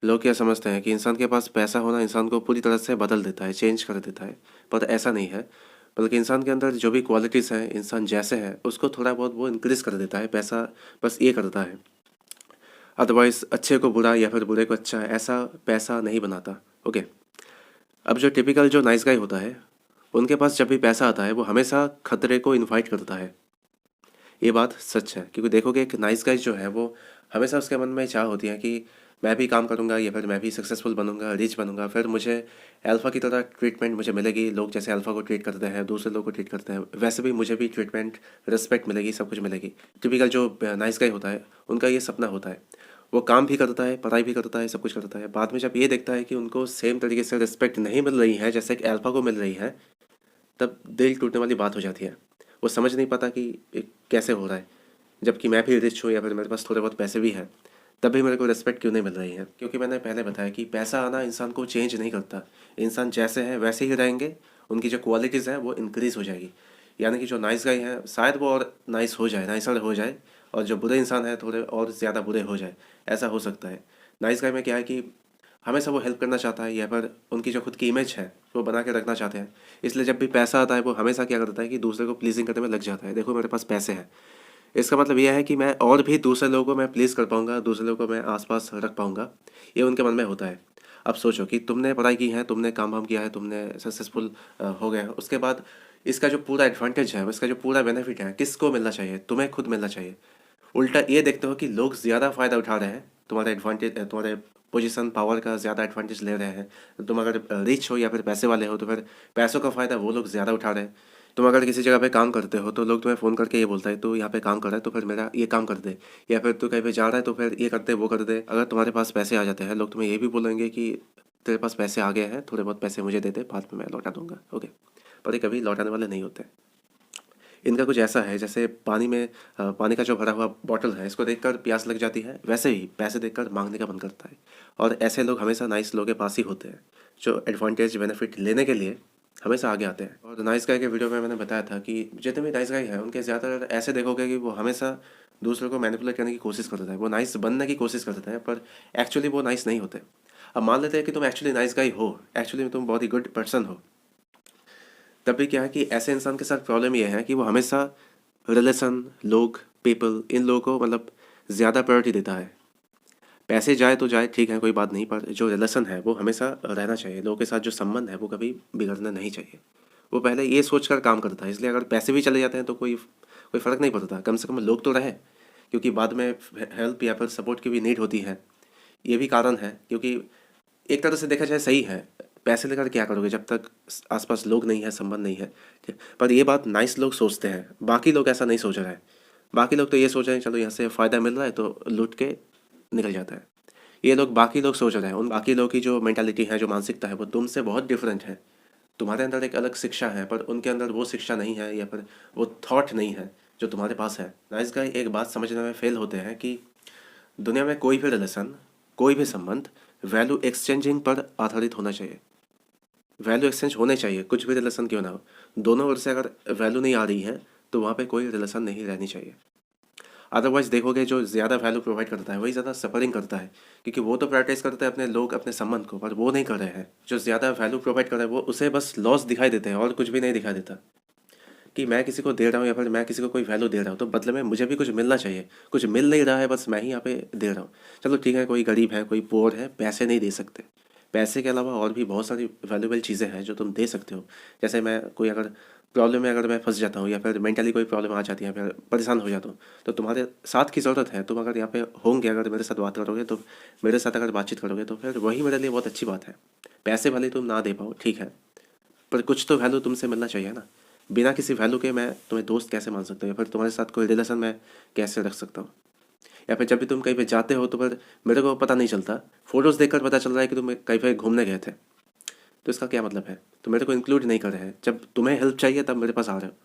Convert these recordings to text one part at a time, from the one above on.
लोग क्या समझते हैं कि इंसान के पास पैसा होना इंसान को पूरी तरह से बदल देता है, चेंज कर देता है। पर ऐसा नहीं है। बल्कि इंसान के अंदर जो भी क्वालिटीज़ हैं, इंसान जैसे है उसको थोड़ा बहुत वो इंक्रीज़ कर देता है। पैसा बस ये करता है। अदरवाइज़ अच्छे को बुरा या फिर बुरे को अच्छा, ऐसा पैसा नहीं बनाता। ओके। अब जो टिपिकल जो नाइस गाय होता है, उनके पास जब भी पैसा आता है वो हमेशा खतरे को इनवाइट करता है। ये बात सच है, क्योंकि देखोगे एक नाइस गाइज जो है वो हमेशा उसके मन में चाह होती है कि मैं भी काम करूंगा या फिर मैं भी सक्सेसफुल बनूंगा, रिच बनूंगा, फिर मुझे अल्फ़ा की तरह ट्रीटमेंट मुझे मिलेगी। लोग जैसे अल्फ़ा को ट्रीट करते हैं, दूसरे लोग को ट्रीट करते हैं, वैसे भी मुझे भी ट्रीटमेंट, रिस्पेक्ट मिलेगी, सब कुछ मिलेगी। टिपिकल जो नाइस गाय होता है उनका ये सपना होता है। वो काम भी करता है, पढ़ाई भी करता है, सब कुछ करता है। बाद में जब ये देखता है कि उनको सेम तरीके से रिस्पेक्ट नहीं मिल रही है जैसे कि अल्फ़ा को मिल रही है, तब दिल टूटने वाली बात हो जाती है। वो समझ नहीं पाता कि ये कैसे हो रहा है, जबकि मैं भी रिच हूँ या फिर मेरे पास थोड़े बहुत पैसे भी हैं, तब भी मेरे को रिस्पेक्ट क्यों नहीं मिल रही है। क्योंकि मैंने पहले बताया कि पैसा आना इंसान को चेंज नहीं करता। इंसान जैसे हैं वैसे ही रहेंगे। उनकी जो क्वालिटीज़ हैं वो इंक्रीज़ हो जाएगी। यानी कि जो नाइस गाय हैं शायद वो और नाइस हो जाए, नाइसर हो जाए, और जो बुरे इंसान हैं थोड़े और ज़्यादा बुरे हो जाए। ऐसा हो सकता है। नाइस गाय में क्या है कि हमेशा वो हेल्प करना चाहता है या फिर उनकी जो खुद की इमेज है वो बना के रखना चाहते हैं। इसलिए जब भी पैसा आता है वो हमेशा क्या करता है कि दूसरे को प्लीजिंग करने में लग जाता है। देखो मेरे पास पैसे हैं, इसका मतलब यह है कि मैं और भी दूसरे लोगों को मैं प्लीज़ कर पाऊंगा, दूसरे लोगों को मैं आसपास रख पाऊंगा। ये उनके मन में होता है। अब सोचो कि तुमने पढ़ाई की है, तुमने काम वाम किया है, तुमने सक्सेसफुल हो गए हैं, उसके बाद इसका जो पूरा एडवांटेज है, इसका जो पूरा बेनिफिट है, किसको मिलना चाहिए? तुम्हें खुद मिलना चाहिए। उल्टा ये देखते हो कि लोग ज़्यादा फ़ायदा उठा रहे हैं तुम्हारे एडवांटेज, तुम्हारे पोजीशन पावर का ज़्यादा एडवांटेज ले रहे हैं। तो तुम अगर रिच हो या फिर पैसे वाले हो तो फिर पैसों का फ़ायदा वो लोग ज़्यादा उठा रहे हैं। तुम अगर किसी जगह पे काम करते हो तो लोग तुम्हें फ़ोन करके ये बोलता है तू यहाँ पे काम कर रहा है तो फिर मेरा ये काम कर दे, या फिर तू कहीं पे जा रहा है तो फिर ये कर दे, वो कर दे। अगर तुम्हारे पास पैसे आ जाते हैं, लोग तुम्हें ये भी बोलेंगे कि तेरे पास पैसे आ गए हैं, थोड़े बहुत पैसे मुझे दे दे, बाद में मैं लौटा दूंगा। ओके। पर ये कभी लौटाने वाले नहीं होते। इनका कुछ ऐसा है जैसे पानी में पानी का जो भरा हुआ बॉटल है, इसको देखकर प्यास लग जाती है, वैसे ही पैसे देखकर मांगने का मन करता है। और ऐसे लोग हमेशा नाइस लोगों के पास ही होते हैं, जो एडवांटेज बेनिफिट लेने के लिए हमेशा आगे आते हैं। और नाइस गाय के वीडियो में मैंने बताया था कि जितने भी नाइस गाय हैं उनके ज़्यादातर ऐसे देखोगे कि वो हमेशा दूसरों को मैनिपुलेट करने की कोशिश करते हैं, वो नाइस बनने की कोशिश करते हैं, पर एक्चुअली वो नाइस नहीं होते। अब मान लेते हैं कि तुम एक्चुअली नाइस गाय हो, एक्चुअली तुम बहुत ही गुड पर्सन हो, तब भी क्या है कि ऐसे इंसान के साथ प्रॉब्लम ये है कि वो हमेशा रिलेशन, लोग, पीपल, इन लोगों को मतलब ज़्यादा प्रायोरिटी देता है। पैसे जाए तो जाए, ठीक है, कोई बात नहीं, पर जो रिलेशन है वो हमेशा रहना चाहिए। लोगों के साथ जो संबंध है वो कभी बिगड़ना नहीं चाहिए। वो पहले ये सोच कर काम करता है। इसलिए अगर पैसे भी चले जाते हैं तो कोई कोई फ़र्क नहीं पड़ता, कम से कम लोग तो रहे। क्योंकि बाद में हेल्प या फिर सपोर्ट की भी नीड होती है। ये भी कारण है, क्योंकि एक तरह से देखा जाए सही है। पैसे लेकर क्या करोगे जब तक आसपास लोग नहीं है, संबंध नहीं है, ठीक। पर ये बात नाइस लोग सोचते हैं, बाकी लोग ऐसा नहीं सोच रहे हैं। बाकी लोग तो ये सोच रहे हैं चलो यहाँ से फ़ायदा मिल रहा है तो लूट के निकल जाता है। ये लोग, बाकी लोग सोच रहे हैं, उन बाकी लोग की जो मेंटालिटी है, जो मानसिकता है, वो तुमसे बहुत डिफरेंट है। तुम्हारे अंदर एक अलग शिक्षा है पर उनके अंदर वो शिक्षा नहीं है, या फिर वो थॉट नहीं है जो तुम्हारे पास है। नाइस गाय एक बात समझने में फेल होते हैं कि दुनिया में कोई भी रिलेशन, कोई भी संबंध वैल्यू एक्सचेंजिंग पर आधारित होना चाहिए। वैल्यू एक्सचेंज होने चाहिए, कुछ भी रिलेशन क्यों ना हो। दोनों ओर से अगर वैल्यू नहीं आ रही है तो वहाँ पे कोई रिलेशन नहीं रहनी चाहिए। अदरवाइज देखोगे जो ज़्यादा वैल्यू प्रोवाइड करता है वही ज़्यादा सफरिंग करता है, क्योंकि वो तो प्रायोरिटाइज करते हैं अपने लोग, अपने संबंध को, पर वो नहीं कर रहे हैं। जो ज़्यादा वैल्यू प्रोवाइड कर रहा है वो उसे बस लॉस दिखाई देते हैं और कुछ भी नहीं दिखाई देता। कि मैं किसी को दे रहा हूँ या फिर मैं किसी को कोई वैल्यू दे रहा हूँ तो बदले में मुझे भी कुछ मिलना चाहिए। कुछ मिल नहीं रहा है, बस मैं ही यहाँ पे दे रहा हूँ। चलो ठीक है, कोई गरीब है, कोई पुअर है, पैसे नहीं दे सकते। पैसे के अलावा और भी बहुत सारी वैल्यूबल चीज़ें हैं जो तुम दे सकते हो। जैसे मैं कोई अगर प्रॉब्लम में अगर मैं फंस जाता हूँ या फिर मेंटली कोई प्रॉब्लम आ जाती है, फिर परेशान हो जाता हूँ, तो तुम्हारे साथ की ज़रूरत है। तुम अगर यहाँ पे होंगे, अगर मेरे साथ बात करोगे, तो मेरे साथ अगर बातचीत करोगे तो फिर वही मेरे लिए बहुत अच्छी बात है। पैसे भले तुम ना दे पाओ, ठीक है, पर कुछ तो वैल्यू तुमसे मिलना चाहिए ना। बिना किसी वैल्यू के मैं तुम्हें दोस्त कैसे मान सकता हूँ, या फिर तुम्हारे साथ कोई रिलेशन मैं कैसे रख सकता हूँ? या फिर जब भी तुम कहीं पे जाते हो तो फिर मेरे को पता नहीं चलता, फोटोज़ देखकर पता चल रहा है कि तुम कहीं पे घूमने गए थे, तो इसका क्या मतलब है? तुम मेरे को इंक्लूड नहीं कर रहे हैं। जब तुम्हें हेल्प चाहिए तब मेरे पास आ रहे हो,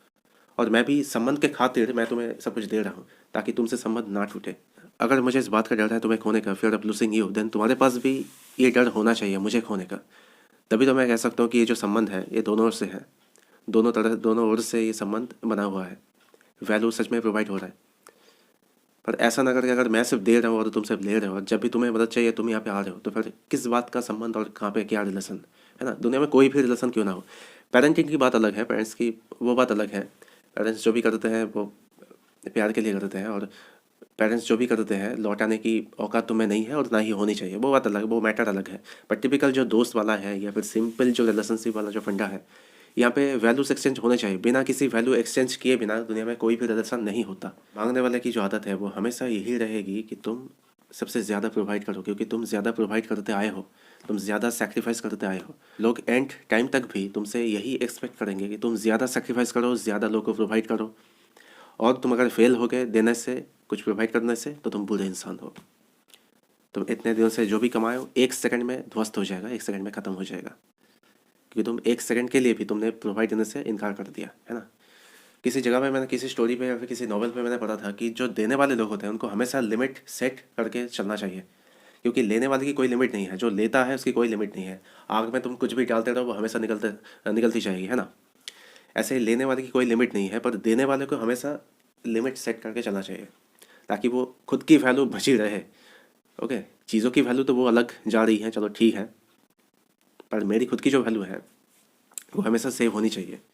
और मैं भी संबंध के खातिर मैं तुम्हें सब कुछ दे रहा हूँ ताकि तुमसे संबंध ना टूटे। अगर मुझे इस बात का डर है तुम्हें खोने का, fear of losing you, then तुम्हारे पास भी ये डर होना चाहिए मुझे खोने का। तभी तो मैं कह सकता हूँ कि ये जो संबंध है ये दोनों ओर से है। दोनों तरह, दोनों ओर से ये संबंध बना हुआ है। वैल्यू सच में प्रोवाइड हो रहा है। पर ऐसा ना करके अगर मैं सिर्फ दे रहा हूँ और तुम सिर्फ ले रहे हो, और जब भी तुम्हें मदद चाहिए तुम यहाँ पे आ रहे हो, तो फिर किस बात का संबंध और कहाँ पे क्या रिलेशन है ना। दुनिया में कोई भी रिलेशन क्यों ना हो, पेरेंटिंग की बात अलग है, पेरेंट्स की वो बात अलग है। पेरेंट्स जो भी करते हैं वो प्यार के लिए करते हैं, और पेरेंट्स जो भी करते हैं लौटाने की औकात तुम्हें नहीं है और ना ही होनी चाहिए, वो बात अलग, वो मैटर अलग है। बट टिपिकल जो दोस्त वाला है या फिर सिंपल जो रिलेशनशिप वाला जो फंडा है, यहाँ पे वैल्यूज एक्सचेंज होने चाहिए। बिना किसी वैल्यू एक्सचेंज किए बिना दुनिया में कोई भी रिलेशन नहीं होता। मांगने वाले की जो आदत है वो हमेशा यही रहेगी कि तुम सबसे ज़्यादा प्रोवाइड करो, क्योंकि तुम ज़्यादा प्रोवाइड करते आए हो, तुम ज़्यादा सेक्रीफाइस करते आए हो। लोग एंड टाइम तक भी तुमसे यही एक्सपेक्ट करेंगे कि तुम ज़्यादा सेक्रीफाइस करो, ज़्यादा लोग को प्रोवाइड करो। और तुम अगर फेल हो गए देने से, कुछ प्रोवाइड करने से, तो तुम बुरे इंसान हो। तुम इतने दिनों से जो भी कमाए हो 1 सेकंड में ध्वस्त हो जाएगा, 1 सेकंड में ख़त्म हो जाएगा, क्योंकि तुम 1 सेकंड के लिए भी तुमने प्रोवाइड देने से इनकार कर दिया है ना। किसी जगह पे मैंने, किसी स्टोरी पे या फिर किसी नॉवल पे मैंने पढ़ा था कि जो देने वाले लोग होते हैं उनको हमेशा लिमिट सेट करके चलना चाहिए, क्योंकि लेने वाले की कोई लिमिट नहीं है, जो लेता है उसकी कोई लिमिट नहीं है। आग में तुम कुछ भी डालते रहो वो हमेशा निकलती जाएगी, है ना। ऐसे ही लेने वाले की कोई लिमिट नहीं है, पर देने वाले को हमेशा लिमिट सेट करके चलना चाहिए, ताकि वो खुद की वैल्यू बची रहे। ओके, चीज़ों की वैल्यू तो वो अलग जा रही है, चलो ठीक है, पर मेरी खुद की जो वैल्यू है वो हमेशा सेव होनी चाहिए।